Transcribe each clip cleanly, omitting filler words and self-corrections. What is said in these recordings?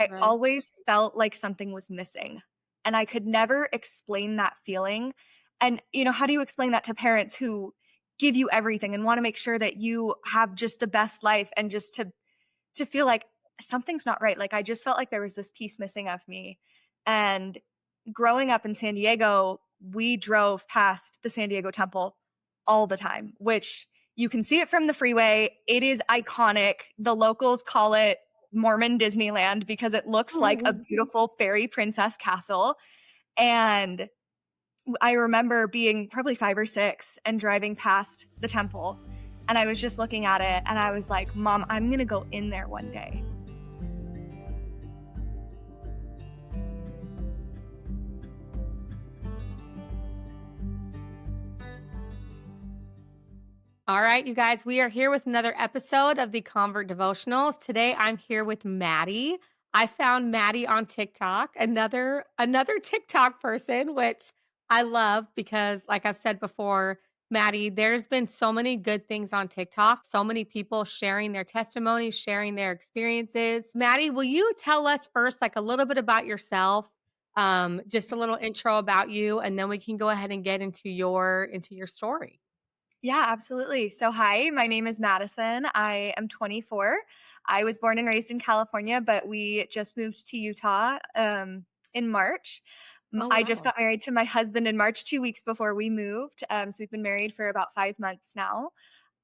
I Right. always felt like something was missing, and I could never explain that feeling. And, how do you explain that to parents who give you everything and wanna make sure that you have just the best life and just to feel like something's not right? Like, I just felt like there was this piece missing of me. And growing up in San Diego, we drove past the San Diego Temple all the time, which you can see it from the freeway. It is iconic. The locals call it Mormon Disneyland because it looks like a beautiful fairy princess castle. And I remember being probably 5 or 6 and driving past the temple, and I was just looking at it and I was like, "Mom, I'm gonna go in there one day." All right, you guys, we are here with another episode of the Convert Devotionals. Today I'm here with Maddie. I found Maddie on TikTok, another TikTok person, which I love because like I've said before, Maddie, there's been so many good things on TikTok, so many people sharing their testimonies, sharing their experiences. Maddie, will you tell us first like a little bit about yourself? Just a little intro about you, and then we can go ahead and get into your story. Yeah, absolutely. So, hi, my name is Madison. I am 24. I was born and raised in California, but we just moved to Utah in March. Oh I just wow. got married to my husband in March, 2 weeks before we moved. So, we've been married for about 5 months now.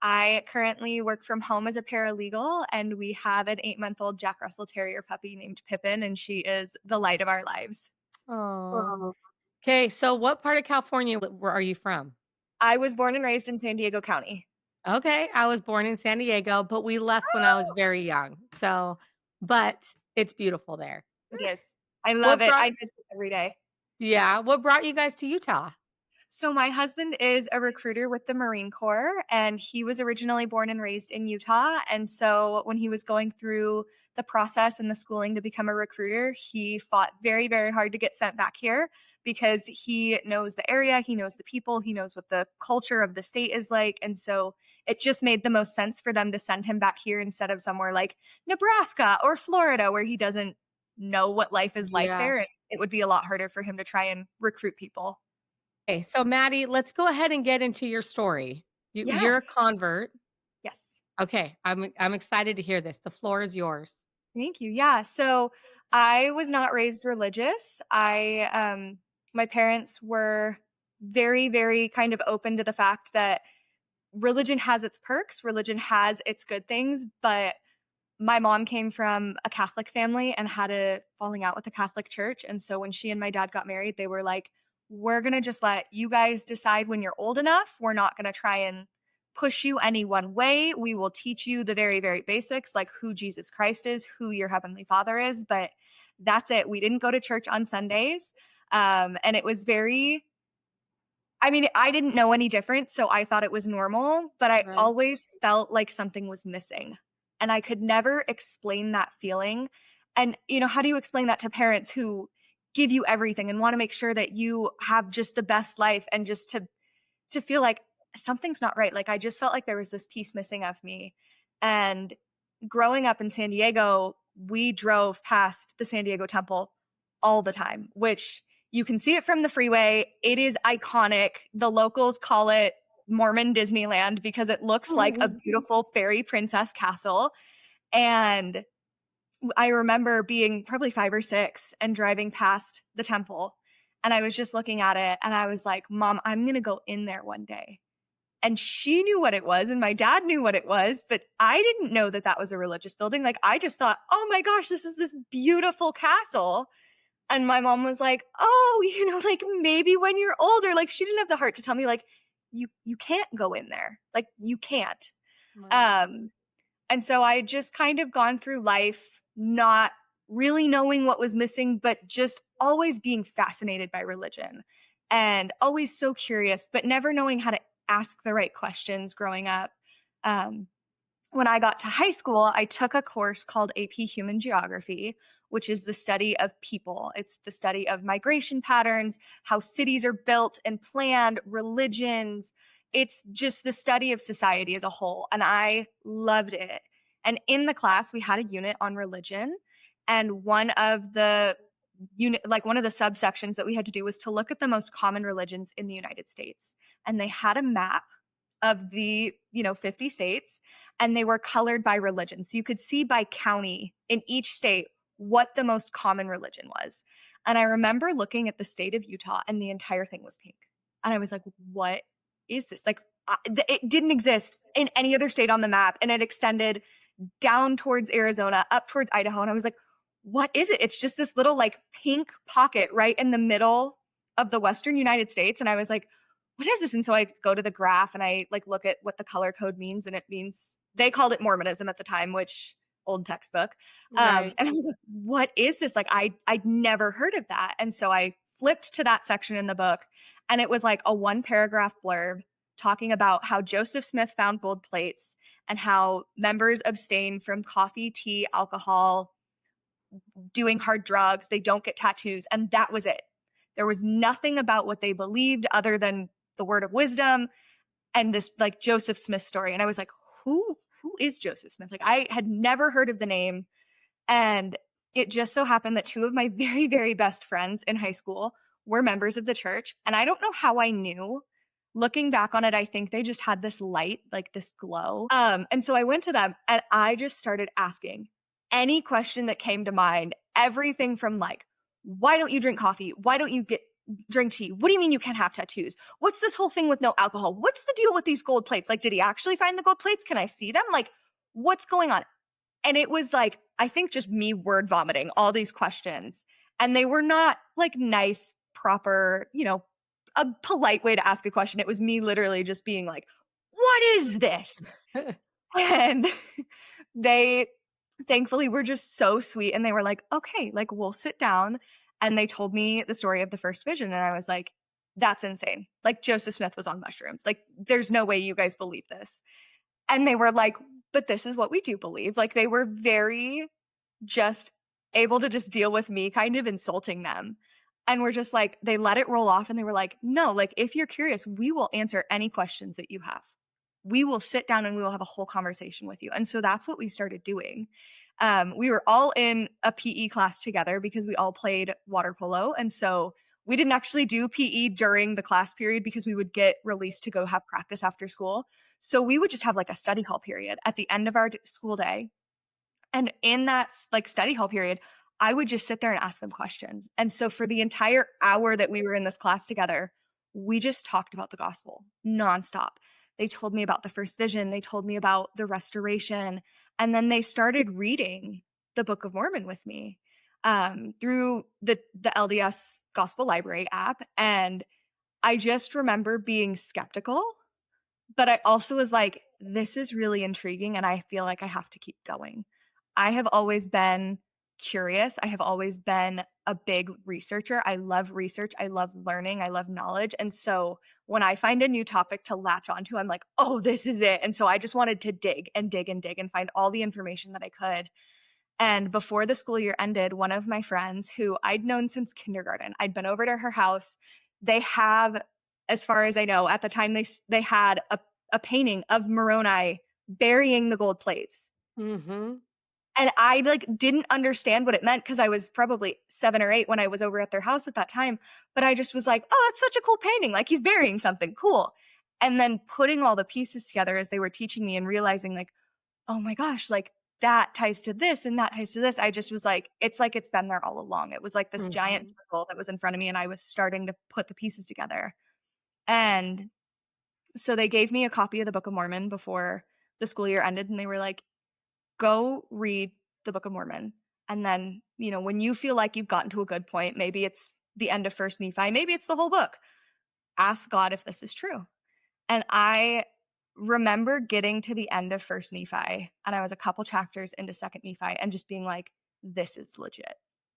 I currently work from home as a paralegal, and we have an 8-month-old Jack Russell Terrier puppy named Pippin, and she is the light of our lives. Oh. Okay, so what part of California where are you from? I was born and raised in San Diego County. Okay, I was born in San Diego, but we left when I was very young. But it's beautiful there. It is. I love What it. brought I miss it every day. Yeah, what brought you guys to Utah? So my husband is a recruiter with the Marine Corps, and he was originally born and raised in Utah. And so when he was going through the process and the schooling to become a recruiter, he fought very, very hard to get sent back here because he knows the area, he knows the people, he knows what the culture of the state is like. And so it just made the most sense for them to send him back here instead of somewhere like Nebraska or Florida where he doesn't know what life is like Yeah. there. And it would be a lot harder for him to try and recruit people. Okay, so Maddie, let's go ahead and get into your story. Yeah. You're a convert. Yes. Okay, I'm excited to hear this. The floor is yours. Thank you. Yeah. So I was not raised religious. My parents were very, very kind of open to the fact that religion has its perks, religion has its good things, but my mom came from a Catholic family and had a falling out with the Catholic Church. And so when she and my dad got married, they were like, we're going to just let you guys decide when you're old enough. We're not going to try and push you any one way. We will teach you the very, very basics, like who Jesus Christ is, who your heavenly father is. But that's it. We didn't go to church on Sundays. And it was very, I mean, I didn't know any different, so I thought it was normal, but I Right. always felt like something was missing, and I could never explain that feeling. And, how do you explain that to parents who give you everything and wanna make sure that you have just the best life and just to feel like something's not right? Like, I just felt like there was this piece missing of me. And growing up in San Diego, we drove past the San Diego Temple all the time, which you can see it from the freeway. It is iconic. The locals call it Mormon Disneyland because it looks like a beautiful fairy princess castle. And I remember being probably 5 or 6 and driving past the temple, and I was just looking at it and I was like, "Mom, I'm gonna go in there one day." And she knew what it was and my dad knew what it was, but I didn't know that that was a religious building. Like, I just thought, "Oh my gosh, this is this beautiful castle." And my mom was like, "Oh, like, maybe when you're older." Like, she didn't have the heart to tell me, like, "You can't go in there. Like, you can't." Right. Um, and so I just kind of gone through life not really knowing what was missing, but just always being fascinated by religion and always so curious, but never knowing how to ask the right questions growing up. Um, when I got to high school, I took a course called AP Human Geography, which is the study of people. It's the study of migration patterns, how cities are built and planned, religions. It's just the study of society as a whole. And I loved it. And in the class, we had a unit on religion. And one of the one of the subsections that we had to do was to look at the most common religions in the United States. And they had a map of the, 50 states, and they were colored by religion. So you could see by county in each state what the most common religion was. And I remember looking at the state of Utah, and the entire thing was pink. And I was like, what is this? Like, it didn't exist in any other state on the map. And it extended down towards Arizona, up towards Idaho. And I was like, what is it? It's just this little like pink pocket right in the middle of the Western United States. And I was like, what is this? And so I go to the graph and I like look at what the color code means. And it means, they called it Mormonism at the time, which old textbook. Right. And I was like, what is this? Like, I'd never heard of that. And so I flipped to that section in the book, and it was like a 1-paragraph blurb talking about how Joseph Smith found gold plates and how members abstain from coffee, tea, alcohol, doing hard drugs. They don't get tattoos. And that was it. There was nothing about what they believed other than the word of wisdom and this like Joseph Smith story. And I was like, who is Joseph Smith? Like, I had never heard of the name. And it just so happened that 2 of my very, very best friends in high school were members of the church. And I don't know how I knew. Looking back on it, I think they just had this light, like this glow. And so I went to them and I just started asking any question that came to mind, everything from like, why don't you drink coffee? Why don't you drink tea? What do you mean you can't have tattoos? What's this whole thing with no alcohol? What's the deal with these gold plates? Like, did he actually find the gold plates? Can I see them? Like, what's going on? And it was like, I think just me word vomiting all these questions. And they were not like nice, proper, a polite way to ask a question. It was me literally just being like, what is this? And they thankfully were just so sweet. And they were like, okay, like we'll sit down. And they told me the story of the first vision. And I was like, that's insane. Like Joseph Smith was on mushrooms. Like, there's no way you guys believe this. And they were like, but this is what we do believe. Like, they were very just able to just deal with me kind of insulting them. And we're just like, they let it roll off and they were like, no, like if you're curious, we will answer any questions that you have. We will sit down and we will have a whole conversation with you. And so that's what we started doing. We were all in a PE class together because we all played water polo. And so we didn't actually do PE during the class period because we would get released to go have practice after school. So we would just have like a study hall period at the end of our school day. And in that like study hall period, I would just sit there and ask them questions. And so for the entire hour that we were in this class together, we just talked about the gospel nonstop. They told me about the first vision. They told me about the restoration. And then they started reading the Book of Mormon with me through the LDS Gospel Library app. And I just remember being skeptical, but I also was like, this is really intriguing. And I feel like I have to keep going. I have always been curious. I have always been a big researcher. I love research. I love learning. I love knowledge. And so when I find a new topic to latch onto, I'm like, oh, this is it. And so I just wanted to dig and dig and dig and find all the information that I could. And before the school year ended, one of my friends who I'd known since kindergarten, I'd been over to her house. They have, as far as I know, at the time they had a painting of Moroni burying the gold plates. Mm-hmm. And I like didn't understand what it meant because I was probably 7 or 8 when I was over at their house at that time. But I just was like, oh, that's such a cool painting. Like he's burying something cool. And then putting all the pieces together as they were teaching me and realizing like, oh my gosh, like that ties to this and that ties to this. I just was like it's been there all along. It was like this giant circle that was in front of me and I was starting to put the pieces together. And so they gave me a copy of the Book of Mormon before the school year ended. And they were like, go read the Book of Mormon. And then, when you feel like you've gotten to a good point, maybe it's the end of First Nephi, maybe it's the whole book. Ask God if this is true. And I remember getting to the end of First Nephi, and I was a couple chapters into Second Nephi, and just being like, this is legit.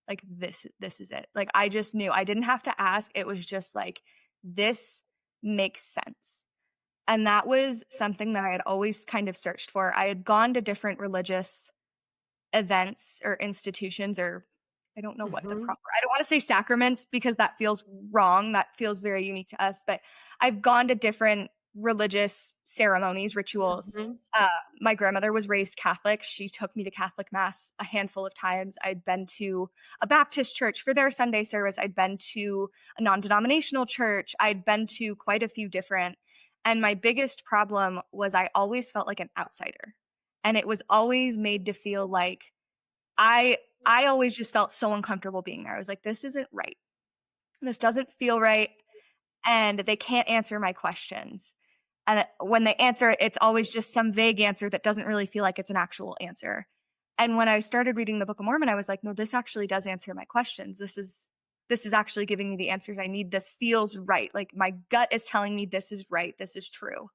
Like this is it. Like I just knew. I didn't have to ask. It was just like, this makes sense. And that was something that I had always kind of searched for. I had gone to different religious events or institutions, or I don't know what the proper, I don't want to say sacraments because that feels wrong. That feels very unique to us. But I've gone to different religious ceremonies, rituals. Mhm. Uh, my grandmother was raised Catholic. She took me to Catholic Mass a handful of times. I'd been to a Baptist church for their Sunday service. I'd been to a non-denominational church. I'd been to quite a few different. And my biggest problem was I always felt like an outsider. And it was always made to feel like I I always just felt so uncomfortable being there. I was like, this isn't right. This doesn't feel right. And they can't answer my questions. And when they answer it, it's always just some vague answer that doesn't really feel like it's an actual answer. And when I started reading the Book of Mormon, I was like, no, this actually does answer my questions. This is actually giving me the answers I need. This feels right. Like my gut is telling me this is right. This is true.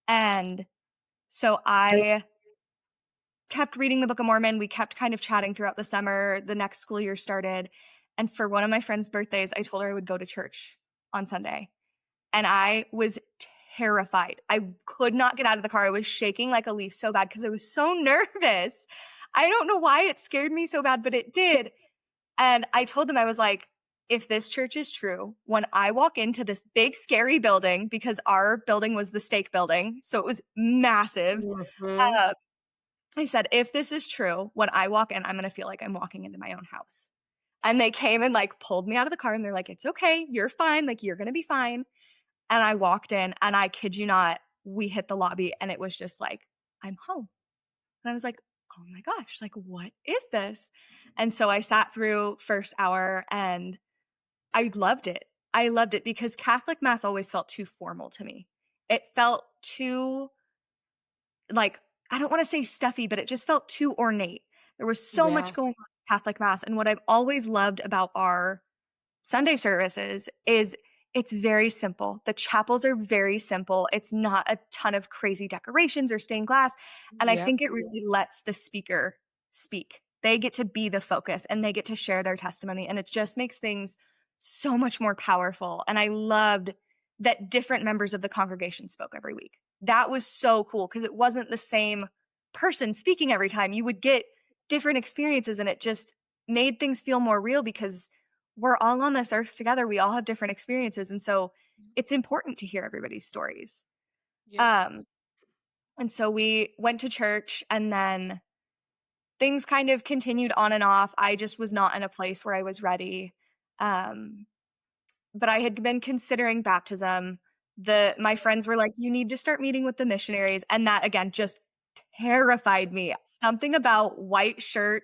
And so I kept reading the Book of Mormon. We kept kind of chatting throughout the summer. The next school year started. And for one of my friend's birthdays, I told her I would go to church on Sunday. And I was terrified. I could not get out of the car. I was shaking like a leaf so bad because I was so nervous. I don't know why it scared me so bad, but it did. And I told them, I was like, if this church is true, when I walk into this big, scary building, because our building was the stake building, so it was massive. Mhm. Uh, I said, if this is true, when I walk in, I'm going to feel like I'm walking into my own house. And they came and like pulled me out of the car and they're like, it's okay. You're fine. Like, you're going to be fine. And I walked in and I kid you not, we hit the lobby and it was just like, I'm home. And I was like, oh my gosh, like, what is this? And so I sat through first hour and I loved it. I loved it because Catholic Mass always felt too formal to me. It felt too, like, I don't want to say stuffy, but it just felt too ornate. There was so much Yeah. going on in Catholic Mass. And what I've always loved about our Sunday services is it's very simple. The chapels are very simple. It's not a ton of crazy decorations or stained glass. And I Yep. think it really lets the speaker speak. They get to be the focus and they get to share their testimony. And it just makes things so much more powerful. And I loved that different members of the congregation spoke every week. That was so cool because it wasn't the same person speaking every time. You would get different experiences and it just made things feel more real because we're all on this earth together. We all have different experiences. And so it's important to hear everybody's stories. Yep. Um, and so we went to church and then things kind of continued on and off. I just was not in a place where I was ready. Um, but I had been considering baptism. My friends were like, you need to start meeting with the missionaries. And that again just terrified me. Something about white shirt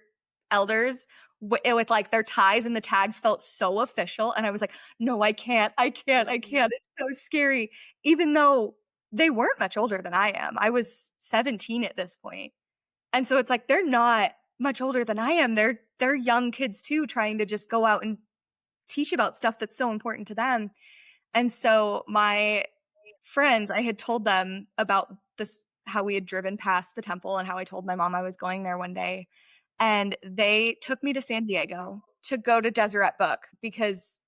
elders with like their ties and the tags felt so official. And I was like, no, I can't. It's so scary. Even though they weren't much older than I am. I was 17 at this point. And so it's like they're not much older than I am. They're young kids too, trying to just go out and teach about stuff that's so important to them. And so my friends, I had told them about this, how we had driven past the temple and how I told my mom I was going there one day. And they took me to San Diego to go to Deseret Book because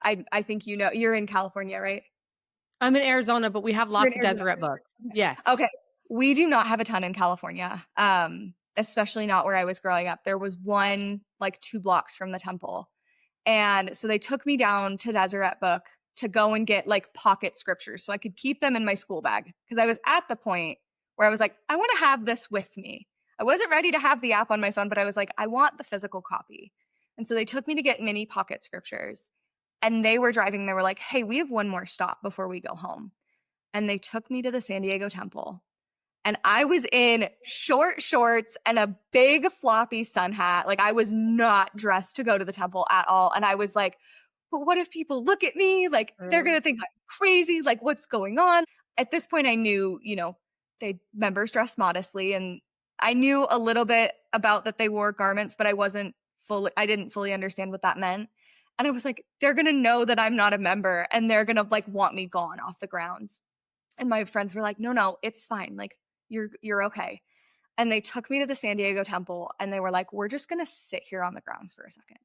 I think you know, you're in California, right? I'm in Arizona, but we have You're in lots of Arizona. Deseret books. Yes. Okay. We do not have a ton in California, especially not where I was growing up. There was one like 2 blocks from the temple. And so they took me down to Deseret Book to go and get like pocket scriptures so I could keep them in my school bag because I was at the point where I was like, I want to have this with me. I wasn't ready to have the app on my phone, but I was like, I want the physical copy. And so they took me to get mini pocket scriptures. And they were driving, they were like, hey, we have one more stop before we go home. And they took me to the San Diego temple. And I was in short shorts and a big floppy sun hat. Like I was not dressed to go to the temple at all. And I was like, but what if people look at me? Like they're going to think I'm crazy. Like what's going on? At this point, I knew, they members dress modestly. And I knew a little bit about that they wore garments, but I didn't fully understand what that meant. And I was like, they're going to know that I'm not a member and they're going to like want me gone off the grounds. And my friends were like, no, it's fine. Like you're okay. And they took me to the San Diego temple and they were like, we're just going to sit here on the grounds for a second.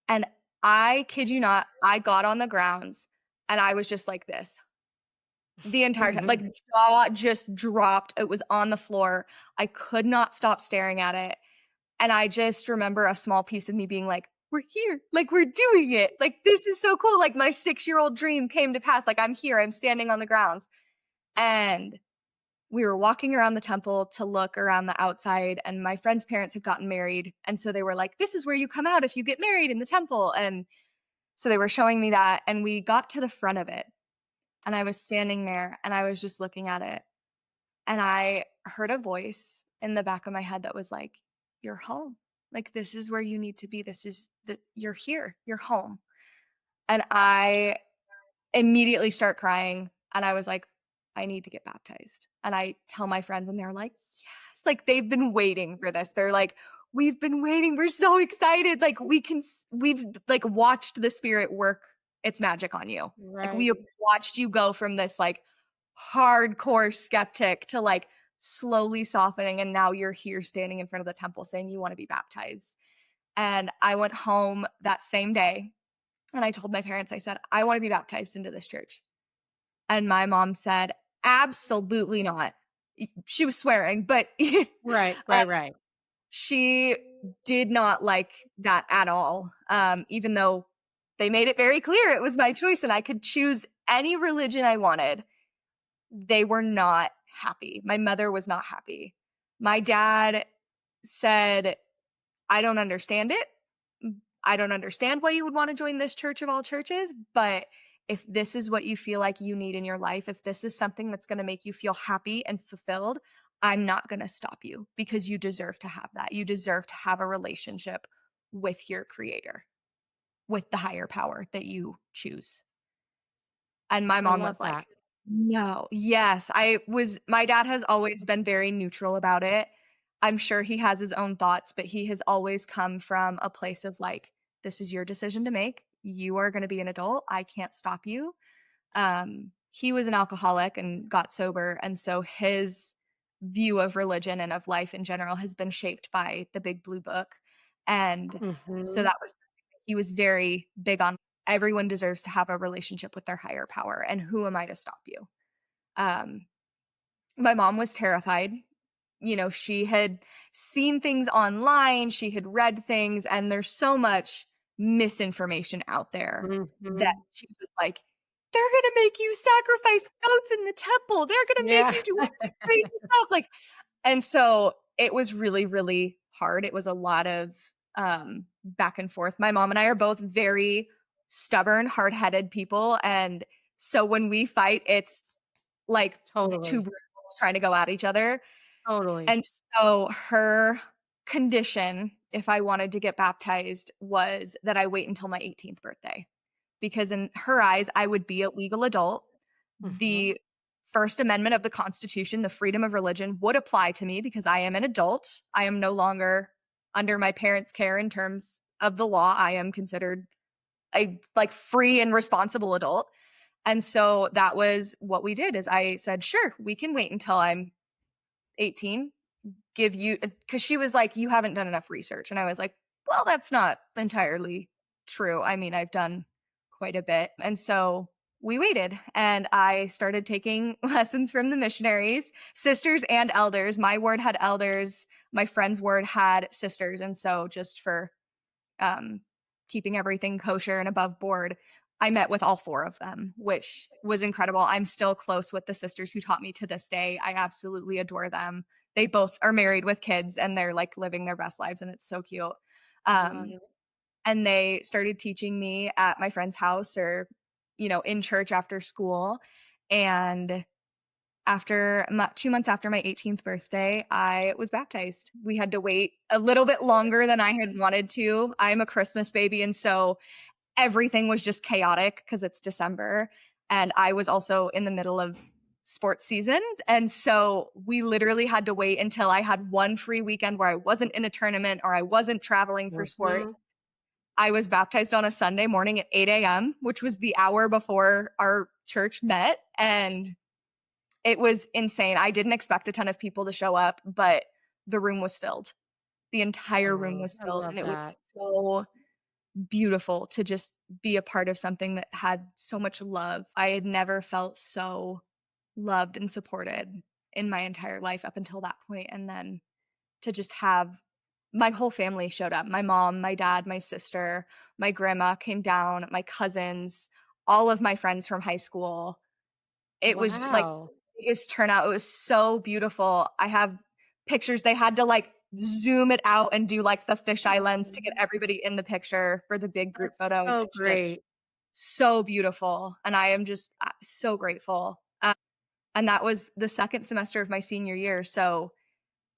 And I kid you not, I got on the grounds and I was just like this the entire time. Like jaw just dropped. It was on the floor. I could not stop staring at it. And I just remember a small piece of me being like, we're here. Like, we're doing it. Like, this is so cool. Like, my 6-year-old dream came to pass. Like, I'm here. I'm standing on the grounds. And we were walking around the temple to look around the outside, and my friend's parents had gotten married. And so they were like, this is where you come out if you get married in the temple. And so they were showing me that. And we got to the front of it. And I was standing there and I was just looking at it. And I heard a voice in the back of my head that was like, you're home. Like, this is where you need to be. This is that you're here. You're home. And I immediately start crying. And I was like, I need to get baptized. And I tell my friends, and they're like, yes, like they've been waiting for this. They're like, we've been waiting. We're so excited. Like, we've like watched the Spirit work its magic on you. Like, we Right. have watched you go from this like hardcore skeptic to like slowly softening. And now you're here standing in front of the temple saying you want to be baptized. And I went home that same day and I told my parents, I said, I want to be baptized into this church. And my mom said, absolutely not. She was swearing, but Right, uh, right, right. she did not like that at all. Even though they made it very clear it was my choice and I could choose any religion I wanted, they were not happy. My mother was not happy. My dad said, I don't understand it. I don't understand why you would want to join this church of all churches, but if this is what you feel like you need in your life, if this is something that's going to make you feel happy and fulfilled, I'm not going to stop you because you deserve to have that. You deserve to have a relationship with your creator, with the higher power that you choose. And my I mom love was like, that. no, yes, my dad has always been very neutral about it. I'm sure he has his own thoughts, but he has always come from a place of like, this is your decision to make. You are going to be an adult. I can't stop you. He was an alcoholic and got sober. And so his view of religion and of life in general has been shaped by the Big Blue Book. And so Mhm. that was, he was very big on everyone deserves to have a relationship with their higher power. And who am I to stop you? Um, my mom was terrified. You know, she had seen things online, she had read things, and there's so much misinformation out there that Mhm. she was like, they're gonna make you sacrifice goats in the temple. They're gonna make Yeah. you do all this crazy stuff. Like, and so it was really, really hard. It was a lot of back and forth. My mom and I are both very stubborn, hard-headed people. And so when we fight, it's like two Totally, brutes trying to go at each other. totally. And so her condition, if I wanted to get baptized, was that I wait until my 18th birthday. Because in her eyes, I would be a legal adult. Mhm. The First Amendment of the Constitution, the freedom of religion, would apply to me because I am an adult. I am no longer under my parents' care in terms of the law. I am considered a like free and responsible adult. And so that was what we did is I said, sure, we can wait until I'm 18, give you because she was like, you haven't done enough research. And I was like, well, that's not entirely true. I mean, I've done quite a bit. And so we waited and I started taking lessons from the missionaries, sisters and elders. My ward had elders, my friend's ward had sisters. And so just for um, keeping everything kosher and above board, I met with all 4 of them, which was incredible. I'm still close with the sisters who taught me to this day. I absolutely adore them. They both are married with kids and they're like living their best lives and it's so cute. I love Um, it. and they started teaching me at my friend's house or, you know, in church after school. And after 2 months after my 18th birthday, I was baptized. We had to wait a little bit longer than I had wanted to. I'm a Christmas baby, and so everything was just chaotic because it's December, and I was also in the middle of sports season, and so we literally had to wait until I had one free weekend where I wasn't in a tournament or I wasn't traveling for sport. Mhm. I was baptized on a Sunday morning at 8 a.m., which was the hour before our church met, and it was insane. I didn't expect a ton of people to show up, but the room was filled. The entire room was I filled, love and it was that. so beautiful to just be a part of something that had so much love. I had never felt so loved and supported in my entire life up until that point, and then to just have my whole family showed up. My mom, my dad, my sister, my grandma came down, my cousins, all of my friends from high school. It was like Wow. the biggest turnout. It was so beautiful. I have pictures. They had to like zoom it out and do like the fisheye lens to get everybody in the picture for the big group That's photo. And so it's just great. so beautiful. And I am just so grateful. And that was the second semester of my senior year. So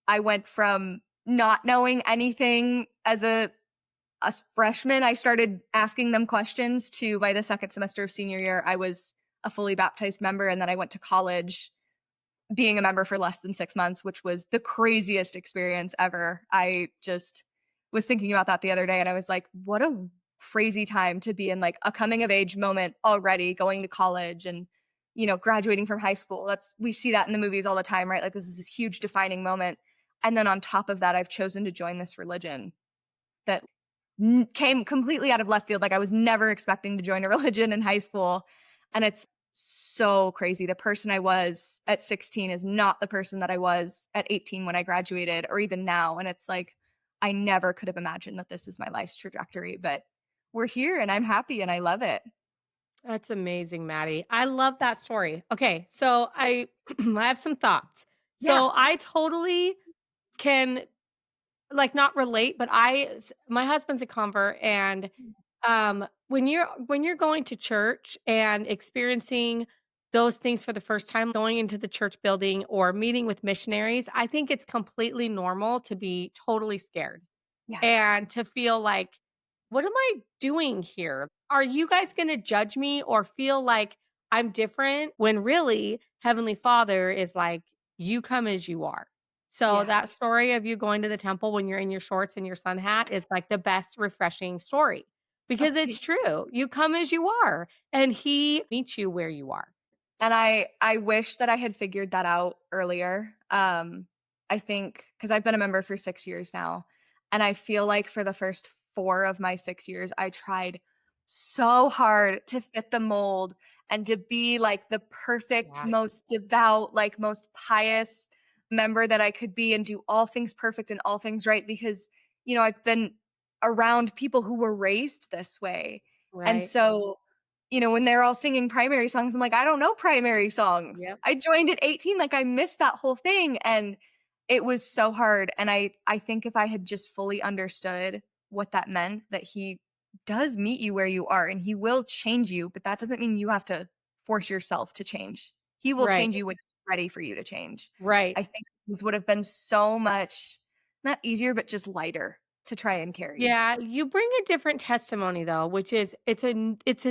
I went from not knowing anything as a freshman, I started asking them questions to by the second semester of senior year, I was a fully baptized member. And then I went to college being a member for less than 6 months, which was the craziest experience ever. I just was thinking about that the other day and I was like, what a crazy time to be in like a coming of age moment already, going to college and, graduating from high school. We see that in the movies all the time, right? Like this is this huge defining moment. And then on top of that, I've chosen to join this religion that came completely out of left field. Like I was never expecting to join a religion in high school. And it's so crazy. The person I was at 16 is not the person that I was at 18 when I graduated or even now. And it's like, I never could have imagined that this is my life's trajectory, but we're here and I'm happy and I love it. That's amazing, Maddie. I love that story. Okay, so I I have some thoughts. Yeah. So I totally can like not relate, but my husband's a convert and when you're going to church and experiencing those things for the first time, going into the church building or meeting with missionaries, I think it's completely normal to be totally scared. Yes. And to feel like, "What am I doing here? Are you guys gonna judge me or feel like I'm different?" When really, Heavenly Father is like, "You come as you are." So Yeah. that story of you going to the temple when you're in your shorts and your sun hat is like the best refreshing story Oh, because it's true. You come as you are, and He meets you where you are. and I wish that I had figured that out earlier. I think because I've been a member for 6 years now, and I feel like for the first 4 of my 6 years, I tried so hard to fit the mold and to be like the perfect, Yeah. most devout, like most pious member that I could be and do all things perfect and all things right because, I've been around people who were raised this way. And Right. so when they're all singing primary songs, I'm like, "I don't know primary songs." Yep. I joined at 18, like, I missed that whole thing, and it was so hard, and I think if I had just fully understood what that meant, that he does meet you where you are, and he will change you, but that doesn't mean you have to force yourself to change. He will Right. change you when he's ready for you to change. Right. I think things would have been so much not easier, but just lighter to try and carry. Yeah, you bring a different testimony though, which is it's a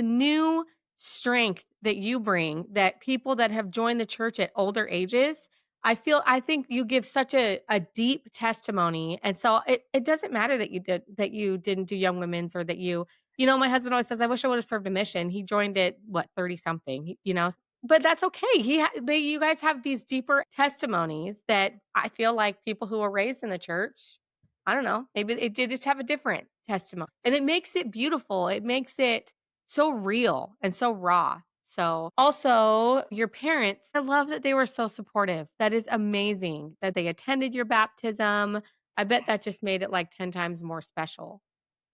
new strength that you bring that people that have joined the church at older ages, I think you give such a deep testimony. And so it doesn't matter that you didn't do young women's or that my husband always says, I wish I would have served a mission. He joined at what, 30 something, but that's okay. You guys have these deeper testimonies that I feel like people who were raised in the church I don't know. Maybe they just have a different testimony, and it makes it beautiful. It makes it so real and so raw. So, also, your parents, I love that they were so supportive. That is amazing that they attended your baptism. I bet that Yes. just made it like 10 times more special.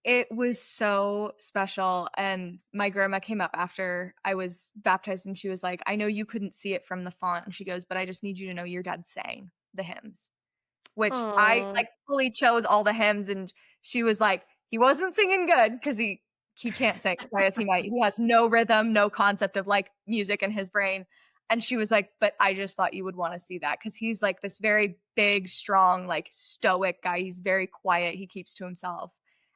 It was so special, and my grandma came up after I was baptized, and she was like, "I know you couldn't see it from the font," and she goes, "But I just need you to know your dad sang the hymns." Which I, Oh, like, fully chose all the hymns, and she was like, "He wasn't singing good because he can't sing, try as he might. He has no rhythm, no concept of, like, music in his brain." And she was like, "But I just thought you would wanna see that because he's, like, this very big, strong, like, stoic guy. He's very quiet, he keeps to himself."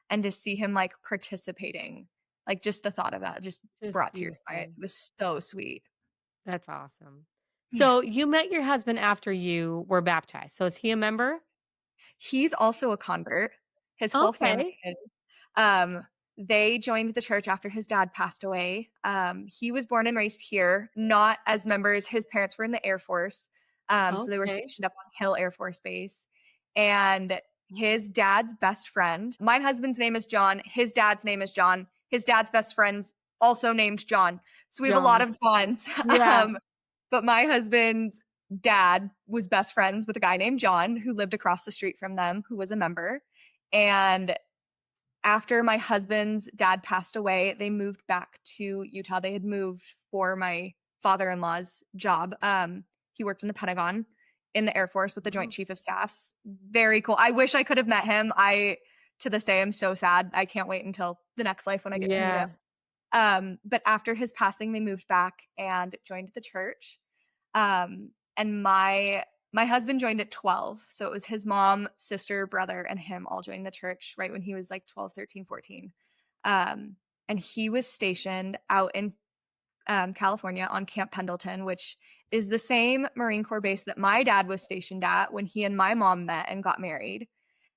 And to see him, like, participating, like, just the thought of that just just brought tears to my eyes. beautiful. It was so sweet. That's awesome. Yeah. So, you met your husband after you were baptized. So, is he a member? He's also a convert. His whole family Okay. is. Um, they joined the church after his dad passed away. He was born and raised here, not as members. His parents were in the Air Force. So they were Okay. stationed up on Hill Air Force Base. And his dad's best friend, my husband's name is John. His dad's name is John. His dad's best friend's also named John. So we have a lot John. of Johns. Yeah. But my husband's dad was best friends with a guy named John who lived across the street from them, who was a member. And after my husband's dad passed away, they moved back to Utah. They had moved for my father-in-law's job. He worked in the Pentagon in the Air Force with the Joint Mhm. Chief of Staffs. Very cool. I wish I could have met him. To this day, am so sad. I can't wait until the next life when I get to meet him. Yeah. But after his passing, they moved back and joined the church. And my husband joined at 12. So it was his mom, sister, brother, and him all joined the church right when he was like 12, 13, 14. Um, and he was stationed out in California on Camp Pendleton, which is the same Marine Corps base that my dad was stationed at when he and my mom met and got married.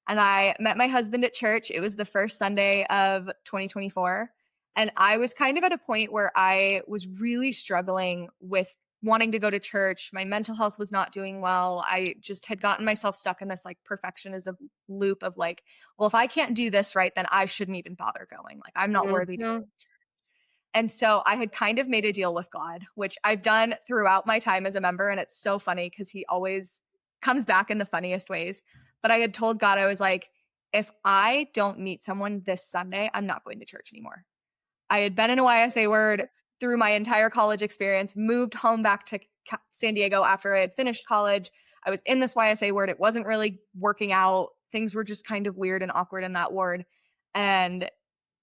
And I met my husband at church. It was the first Sunday of 2024. And I was kind of at a point where I was really struggling with wanting to go to church. My mental health was not doing well. I just had gotten myself stuck in this like perfectionism loop of like, well, if I can't do this right, then I shouldn't even bother going. Like, I'm not worthy to. Mhm. And so I had kind of made a deal with God, which I've done throughout my time as a member. And it's so funny because he always comes back in the funniest ways. But I had told God, I was like, if I don't meet someone this Sunday, I'm not going to church anymore. I had been in a YSA word through my entire college experience, moved home back to San Diego after I had finished college. I was in this YSA word. It wasn't really working out. Things were just kind of weird and awkward in that ward. And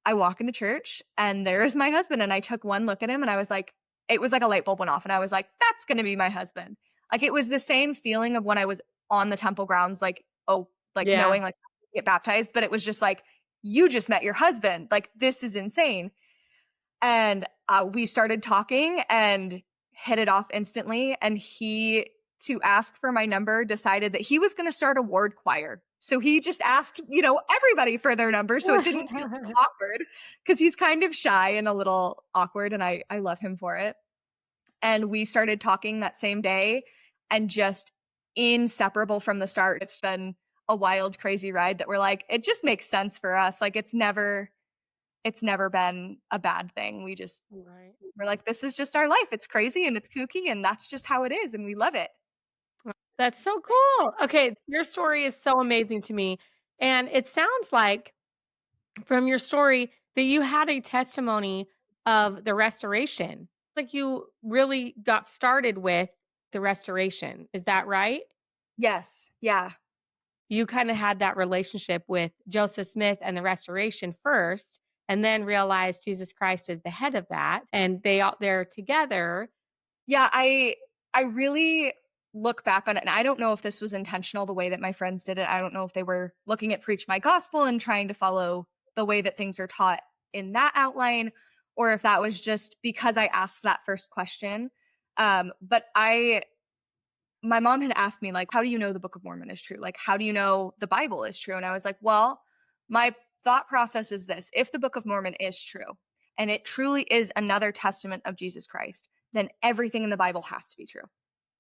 I walk into church and there's my husband. And I took one look at him and I was like, it was like a light bulb went off. And I was like, that's going to be my husband. Like it was the same feeling of when I was on the temple grounds, like, oh, like Yeah. knowing like get baptized, but it was just like, you just met your husband. Like this is insane. And we started talking and hit it off instantly. And he, to ask for my number, decided that he was going to start a ward choir. So he just asked, everybody for their number. So it didn't feel awkward because he's kind of shy and a little awkward. And I love him for it. And we started talking that same day and just inseparable from the start. It's been a wild, crazy ride that we're like, it just makes sense for us. Like it's never been a bad thing. Right. We're like, this is just our life. It's crazy and it's kooky and that's just how it is and we love it. That's so cool. Okay, your story is so amazing to me. And it sounds like from your story that you had a testimony of the restoration. Like you really got started with the restoration. Is that right? Yes. Yeah. You kind of had that relationship with Joseph Smith and the restoration first, and then realized Jesus Christ is the head of that. And they're together. Yeah, I really look back on it and I don't know if this was intentional the way that my friends did it. I don't know if they were looking at Preach My Gospel and trying to follow the way that things are taught in that outline or if that was just because I asked that first question. But I my mom had asked me like, how do you know the Book of Mormon is true? Like, how do you know the Bible is true? And I was like, well, my thought process is this: if the Book of Mormon is true and it truly is another testament of Jesus Christ, then everything in the Bible has to be true.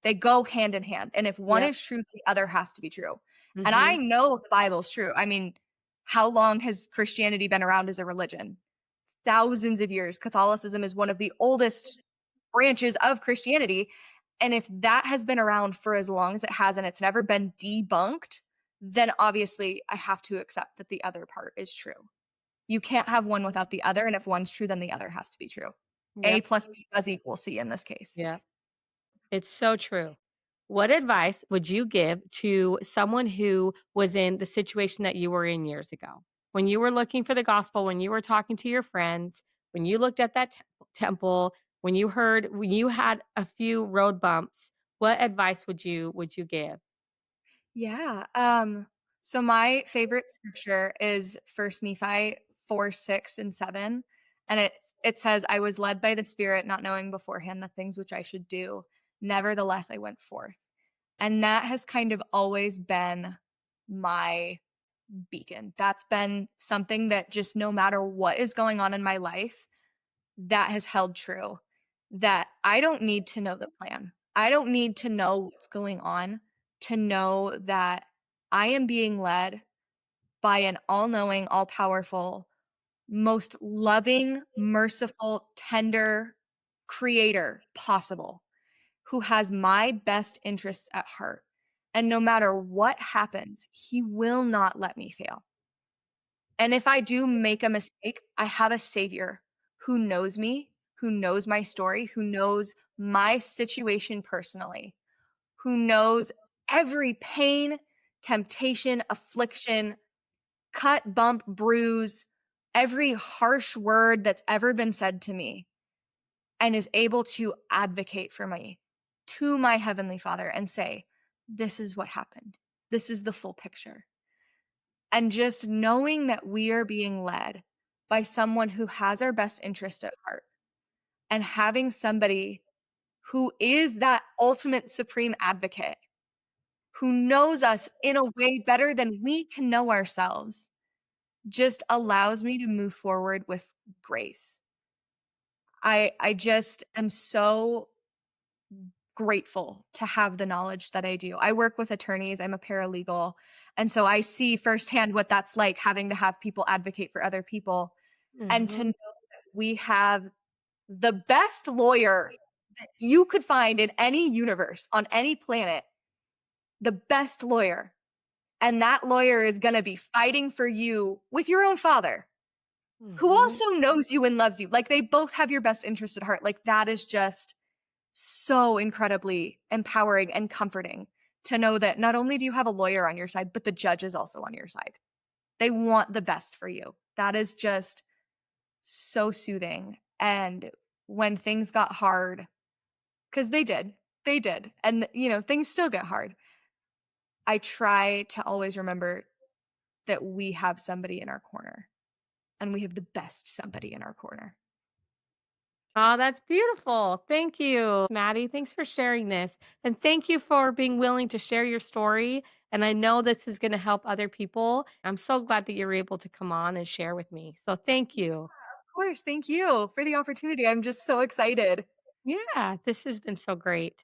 They go hand in hand. And if one Yep. is true, the other has to be true. And I Mhm. know the Bible's true. I mean, how long has Christianity been around as a religion? Thousands of years. Catholicism is one of the oldest branches of Christianity. And if that has been around for as long as it has and it's never been debunked, then obviously I have to accept that the other part is true. You can't have one without the other. And if one's true, then the other has to be true. A Yep. plus B does equal C in this case. Yep. It's so true. What advice would you give to someone who was in the situation that you were in years ago? When you were looking for the gospel, when you were talking to your friends, when you looked at that temple, when you had a few road bumps, what advice would you give? Yeah. So my favorite scripture is First Nephi 4, 6, and 7. And it says, I was led by the Spirit, not knowing beforehand the things which I should do. Nevertheless, I went forth. And that has kind of always been my beacon. That's been something that just no matter what is going on in my life, that has held true. That I don't need to know the plan. I don't need to know what's going on to know that I am being led by an all knowing, all powerful, most loving, merciful, tender creator possible who has my best interests at heart. And no matter what happens, he will not let me fail. And if I do make a mistake, I have a savior who knows me, who knows my story, who knows my situation personally, who knows every pain, temptation, affliction, cut, bump, bruise, every harsh word that's ever been said to me, and is able to advocate for me to my Heavenly Father and say, this is what happened. This is the full picture. And just knowing that we are being led by someone who has our best interest at heart and having somebody who is that ultimate supreme advocate who knows us in a way better than we can know ourselves just allows me to move forward with grace. I just am so grateful to have the knowledge that I do. I work with attorneys, I'm a paralegal, and so I see firsthand what that's like having to have people advocate for other people and to know Mhm. that we have the best lawyer that you could find in any universe, on any planet, the best lawyer. And that lawyer is gonna be fighting for you with your own father, who Mhm. also knows you and loves you. Like, they both have your best interest at heart. Like, that is just so incredibly empowering and comforting to know that not only do you have a lawyer on your side, but the judge is also on your side. They want the best for you. That is just so soothing. And when things got hard, because they did. And, things still get hard. I try to always remember that we have somebody in our corner and we have the best somebody in our corner. Oh, that's beautiful. Thank you, Maddie. Thanks for sharing this. And thank you for being willing to share your story. And I know this is going to help other people. I'm so glad that you're able to come on and share with me. So thank you. Of course, thank you for the opportunity. I'm just so excited. Yeah, this has been so great.